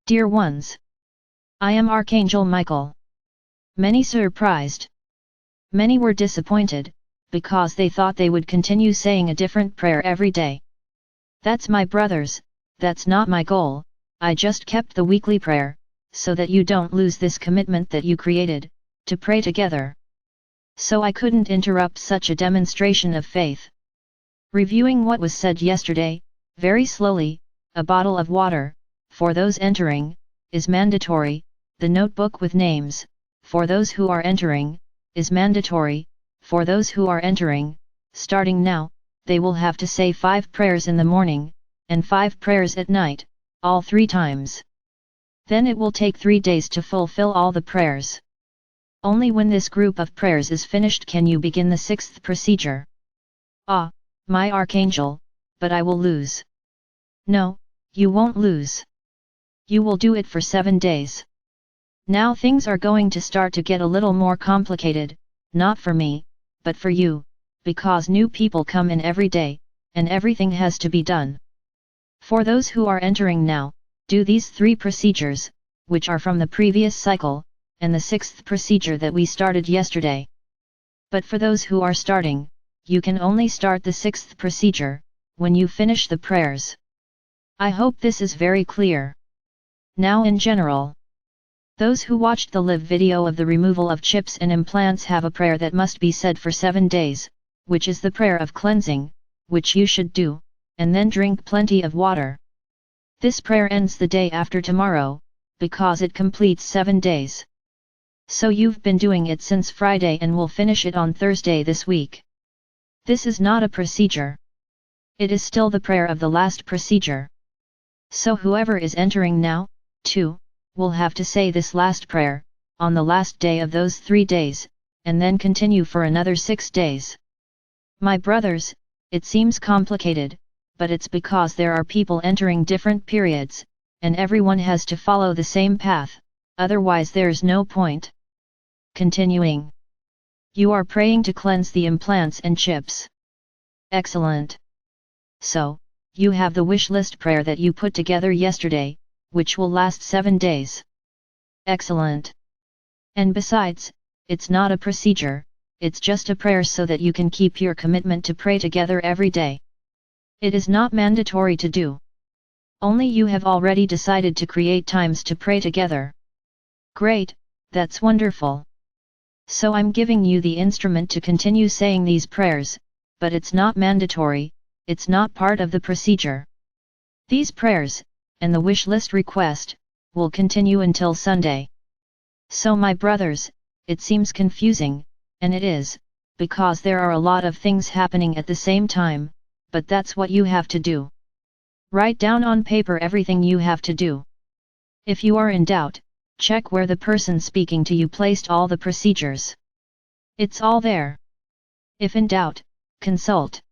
Dear ones, I am Archangel Michael. Many surprised. Many were disappointed, because they thought they would continue saying a different prayer every day. That's my brothers, that's not my goal. I just kept the weekly prayer, so that you don't lose this commitment that you created, to pray together. So I couldn't interrupt such a demonstration of faith. Reviewing what was said yesterday, very slowly, a bottle of water, for those entering, is mandatory, the notebook with names, for those who are entering, is mandatory, for those who are entering, starting now, they will have to say 5 prayers in the morning, and 5 prayers at night, all 3 times. Then it will take 3 days to fulfill all the prayers. Only when this group of prayers is finished can you begin the 6th procedure. Ah, my Archangel, but I will lose. No, you won't lose. You will do it for 7 days. Now things are going to start to get a little more complicated, not for me, but for you, because new people come in every day, and everything has to be done. For those who are entering now, do these 3 procedures, which are from the previous cycle, and the 6th procedure that we started yesterday. But for those who are starting, you can only start the 6th procedure, when you finish the prayers. I hope this is very clear. Now in general, those who watched the live video of the removal of chips and implants have a prayer that must be said for 7 days, which is the prayer of cleansing, which you should do, and then drink plenty of water. This prayer ends the day after tomorrow, because it completes 7 days. So you've been doing it since Friday and will finish it on Thursday this week. This is not a procedure. It is still the prayer of the last procedure. So whoever is entering now, too, will have to say this last prayer, on the last day of those 3 days, and then continue for another 6 days. My brothers, it seems complicated, but it's because there are people entering different periods, and everyone has to follow the same path, otherwise there's no point. Continuing. You are praying to cleanse the implants and chips. Excellent. So, you have the wish list prayer that you put together yesterday, which will last 7 days. Excellent. And besides, it's not a procedure, it's just a prayer so that you can keep your commitment to pray together every day. It is not mandatory to do. Only you have already decided to create times to pray together. Great, that's wonderful. So I'm giving you the instrument to continue saying these prayers, but it's not mandatory, it's not part of the procedure. These prayers, and the wish list request, will continue until Sunday. So my brothers, it seems confusing, and it is, because there are a lot of things happening at the same time, but that's what you have to do. Write down on paper everything you have to do. If you are in doubt, check where the person speaking to you placed all the procedures. It's all there. If in doubt, consult.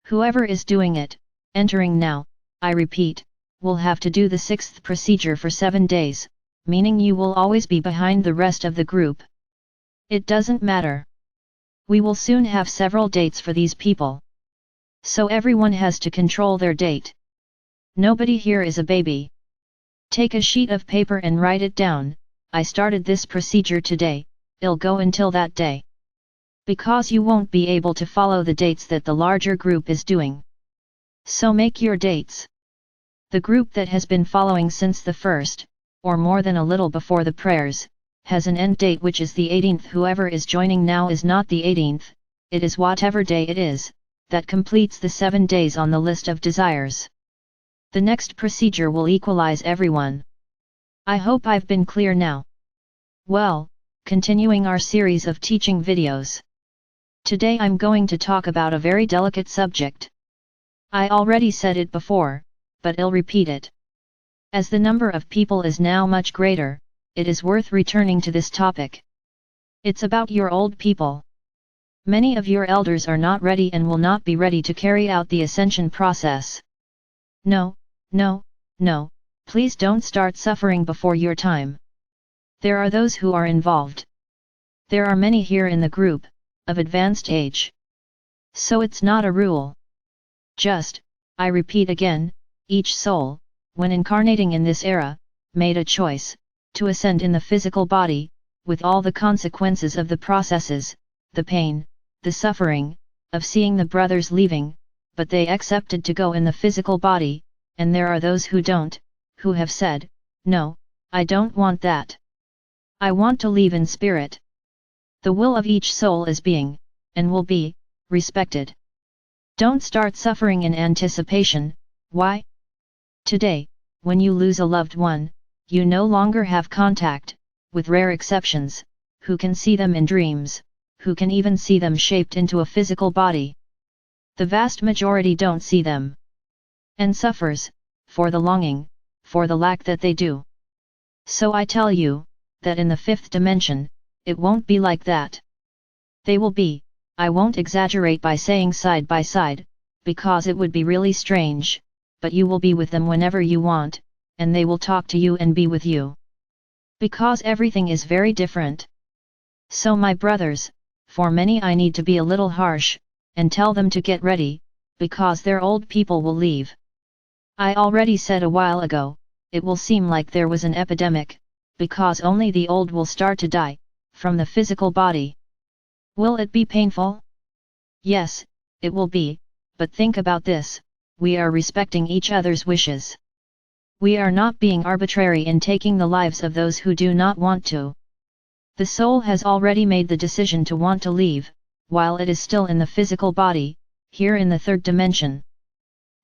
Whoever is doing it, entering now, I repeat, will have to do the 6th procedure for 7 days, meaning you will always be behind the rest of the group. It doesn't matter. We will soon have several dates for these people. So everyone has to control their date. Nobody here is a baby. Take a sheet of paper and write it down. I started this procedure today, it'll go until that day. Because you won't be able to follow the dates that the larger group is doing. So make your dates. The group that has been following since the 1st, or more than a little before the prayers, has an end date which is the 18th. Whoever is joining now is not the 18th, it is whatever day it is, that completes the 7 days on the list of desires. The next procedure will equalize everyone. I hope I've been clear now. Well, continuing our series of teaching videos. Today I'm going to talk about a very delicate subject. I already said it before, but I'll repeat it. As the number of people is now much greater, it is worth returning to this topic. It's about your old people. Many of your elders are not ready and will not be ready to carry out the ascension process. No, please don't start suffering before your time. There are those who are involved. There are many here in the group, of advanced age. So it's not a rule. Just, I repeat again, each soul, when incarnating in this era, made a choice, to ascend in the physical body, with all the consequences of the processes, the pain, the suffering, of seeing the brothers leaving, but they accepted to go in the physical body, and there are those who don't, who have said, no, I don't want that. I want to leave in spirit. The will of each soul is being, and will be, respected. Don't start suffering in anticipation. Why? Today, when you lose a loved one, you no longer have contact, with rare exceptions, who can see them in dreams, who can even see them shaped into a physical body. The vast majority don't see them. And suffers, for the longing, for the lack that they do. So I tell you, that in the fifth dimension, it won't be like that. They will be, I won't exaggerate by saying side by side, because it would be really strange, but you will be with them whenever you want, and they will talk to you and be with you. Because everything is very different. So my brothers, for many I need to be a little harsh, and tell them to get ready, because their old people will leave. I already said a while ago, it will seem like there was an epidemic, because only the old will start to die, from the physical body. Will it be painful? Yes, it will be, but think about this, we are respecting each other's wishes. We are not being arbitrary in taking the lives of those who do not want to. The soul has already made the decision to want to leave, while it is still in the physical body, here in the third dimension.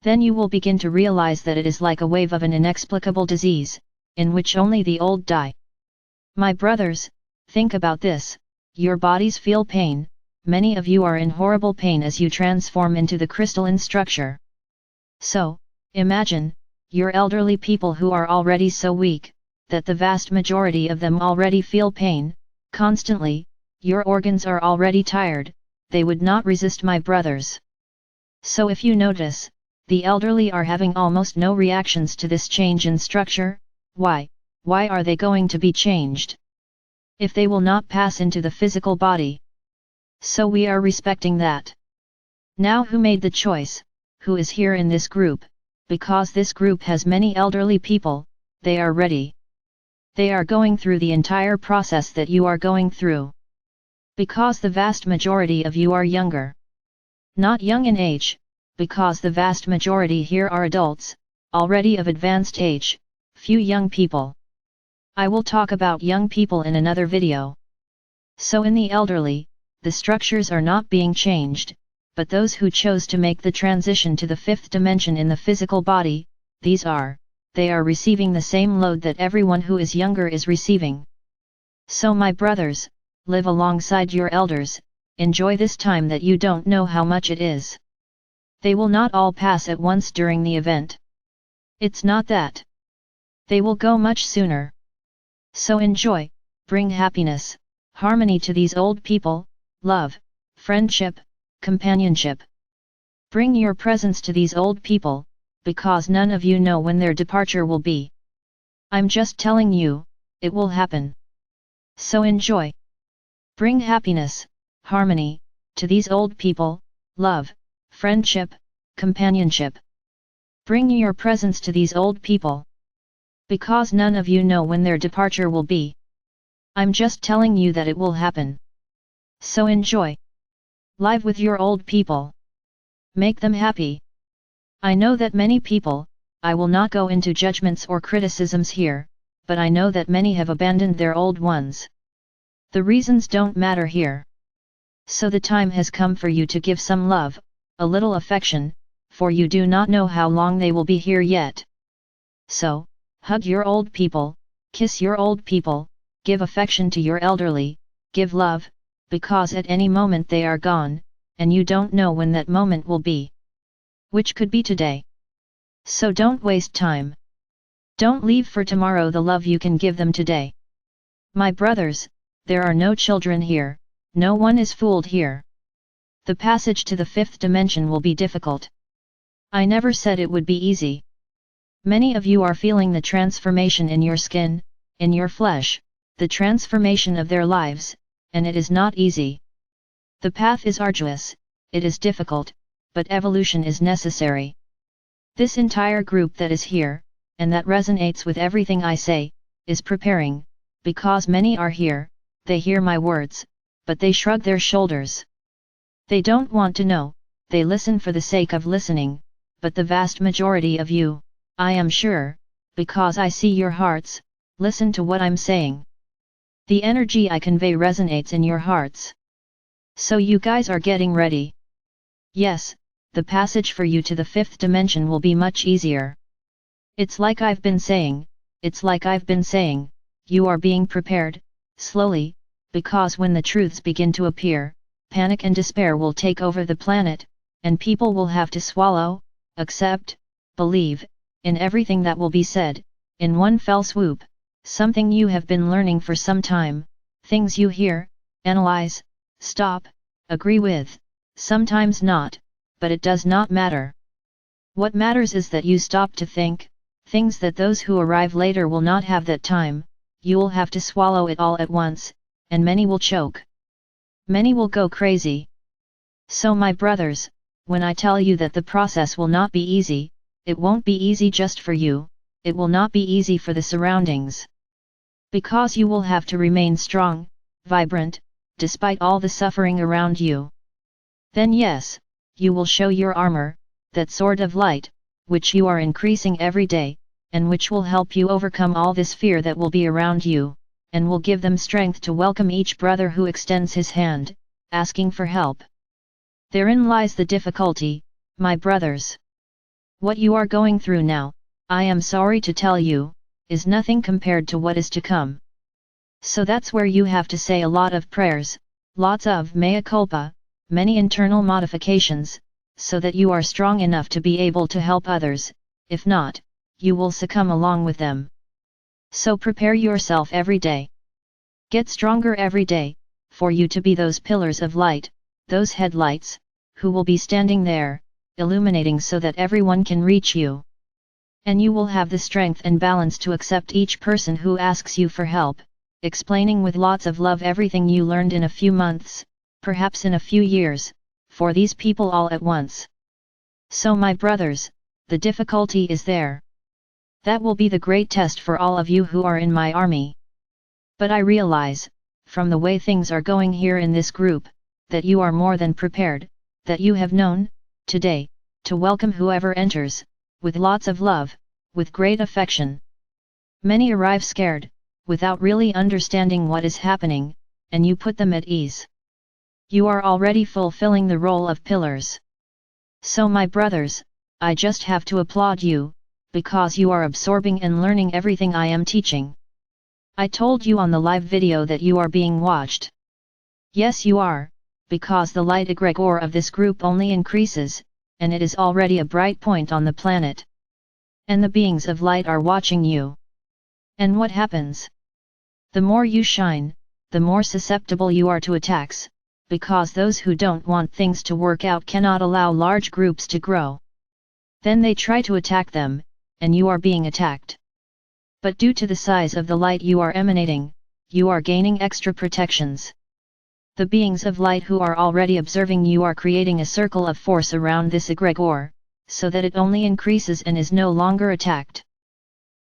Then you will begin to realize that it is like a wave of an inexplicable disease, in which only the old die. My brothers, think about this, your bodies feel pain, many of you are in horrible pain as you transform into the crystalline structure. So, imagine, your elderly people who are already so weak, that the vast majority of them already feel pain, constantly, your organs are already tired, they would not resist my brothers. So if you notice, the elderly are having almost no reactions to this change in structure. Why are they going to be changed? If they will not pass into the physical body. So we are respecting that. Now who made the choice, who is here in this group, because this group has many elderly people, they are ready. They are going through the entire process that you are going through. Because the vast majority of you are younger. Not young in age, because the vast majority here are adults, already of advanced age, few young people. I will talk about young people in another video. So in the elderly, the structures are not being changed, but those who chose to make the transition to the fifth dimension in the physical body, they are receiving the same load that everyone who is younger is receiving. So my brothers, live alongside your elders, enjoy this time that you don't know how much it is. They will not all pass at once during the event. It's not that. They will go much sooner. So enjoy, bring happiness, harmony to these old people, love, friendship, companionship. Bring your presence to these old people, because none of you know when their departure will be. I'm just telling you, it will happen. So enjoy. Bring happiness, harmony, to these old people, love, friendship, companionship. Bring your presence to these old people. Because none of you know when their departure will be. I'm just telling you that it will happen. So enjoy. Live with your old people. Make them happy. I know that many people, I will not go into judgments or criticisms here, but I know that many have abandoned their old ones. The reasons don't matter here. So the time has come for you to give some love, a little affection, for you do not know how long they will be here yet. So, hug your old people, kiss your old people, give affection to your elderly, give love, because at any moment they are gone, and you don't know when that moment will be. Which could be today. So don't waste time. Don't leave for tomorrow the love you can give them today. My brothers, there are no children here, no one is fooled here. The passage to the fifth dimension will be difficult. I never said it would be easy. Many of you are feeling the transformation in your skin, in your flesh, the transformation of their lives, and it is not easy. The path is arduous, it is difficult, but evolution is necessary. This entire group that is here, and that resonates with everything I say, is preparing, because many are here, they hear my words, but they shrug their shoulders. They don't want to know, they listen for the sake of listening, but the vast majority of you, I am sure, because I see your hearts, listen to what I'm saying. The energy I convey resonates in your hearts. So you guys are getting ready. Yes, the passage for you to the fifth dimension will be much easier. It's like I've been saying, you are being prepared, slowly, because when the truths begin to appear, panic and despair will take over the planet, and people will have to swallow, accept, believe, in everything that will be said, in one fell swoop, something you have been learning for some time, things you hear, analyze, stop, agree with, sometimes not, but it does not matter. What matters is that you stop to think, things that those who arrive later will not have that time, you'll have to swallow it all at once, and many will choke. Many will go crazy. So my brothers, when I tell you that the process will not be easy, it won't be easy just for you, it will not be easy for the surroundings. Because you will have to remain strong, vibrant, despite all the suffering around you. Then yes, you will show your armor, that sword of light, which you are increasing every day, and which will help you overcome all this fear that will be around you, and will give them strength to welcome each brother who extends his hand, asking for help. Therein lies the difficulty, my brothers. What you are going through now, I am sorry to tell you, is nothing compared to what is to come. So that's where you have to say a lot of prayers, lots of mea culpa, many internal modifications, so that you are strong enough to be able to help others, if not, you will succumb along with them. So prepare yourself every day. Get stronger every day, for you to be those pillars of light, those headlights, who will be standing there, illuminating so that everyone can reach you. And you will have the strength and balance to accept each person who asks you for help, explaining with lots of love everything you learned in a few months, perhaps in a few years, for these people all at once. So my brothers, the difficulty is there. That will be the great test for all of you who are in my army. But I realize, from the way things are going here in this group, that you are more than prepared, that you have known, today, to welcome whoever enters, with lots of love, with great affection. Many arrive scared, without really understanding what is happening, and you put them at ease. You are already fulfilling the role of pillars. So my brothers, I just have to applaud you, because you are absorbing and learning everything I am teaching. I told you on the live video that you are being watched. Yes you are, because the light egregore of this group only increases, and it is already a bright point on the planet. And the beings of light are watching you. And what happens? The more you shine, the more susceptible you are to attacks, because those who don't want things to work out cannot allow large groups to grow. Then they try to attack them, and you are being attacked. But due to the size of the light you are emanating, you are gaining extra protections. The beings of light who are already observing you are creating a circle of force around this egregore, so that it only increases and is no longer attacked.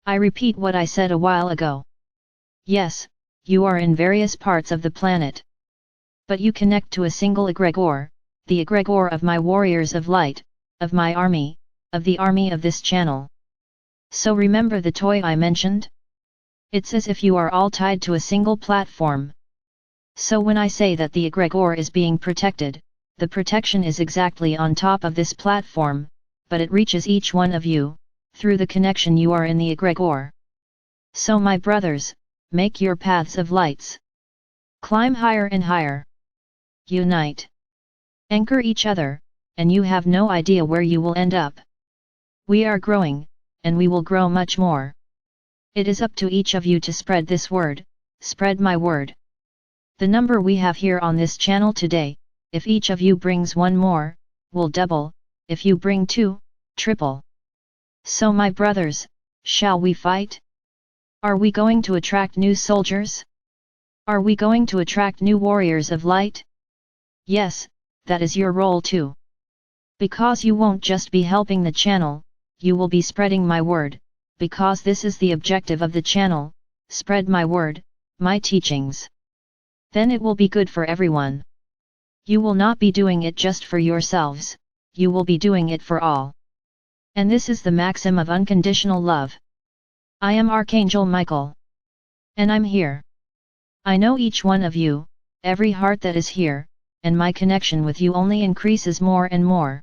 I repeat what I said a while ago. Yes, you are in various parts of the planet. But you connect to a single egregore, the egregore of my warriors of light, of my army, of the army of this channel. So remember the toy I mentioned? It's as if you are all tied to a single platform. So when I say that the egregore is being protected, the protection is exactly on top of this platform, but it reaches each one of you, through the connection you are in the egregore. So my brothers, make your paths of lights. Climb higher and higher. Unite. Anchor each other, and you have no idea where you will end up. We are growing, and we will grow much more. It is up to each of you to spread this word, spread my word. The number we have here on this channel today, if each of you brings one more, will double, if you bring two, triple. So my brothers, shall we fight? Are we going to attract new soldiers? Are we going to attract new warriors of light? Yes, that is your role too. Because you won't just be helping the channel, you will be spreading my word, because this is the objective of the channel, spread my word, my teachings. Then it will be good for everyone. You will not be doing it just for yourselves, you will be doing it for all. And this is the maxim of unconditional love. I am Archangel Michael. And I'm here. I know each one of you, every heart that is here, and my connection with you only increases more and more.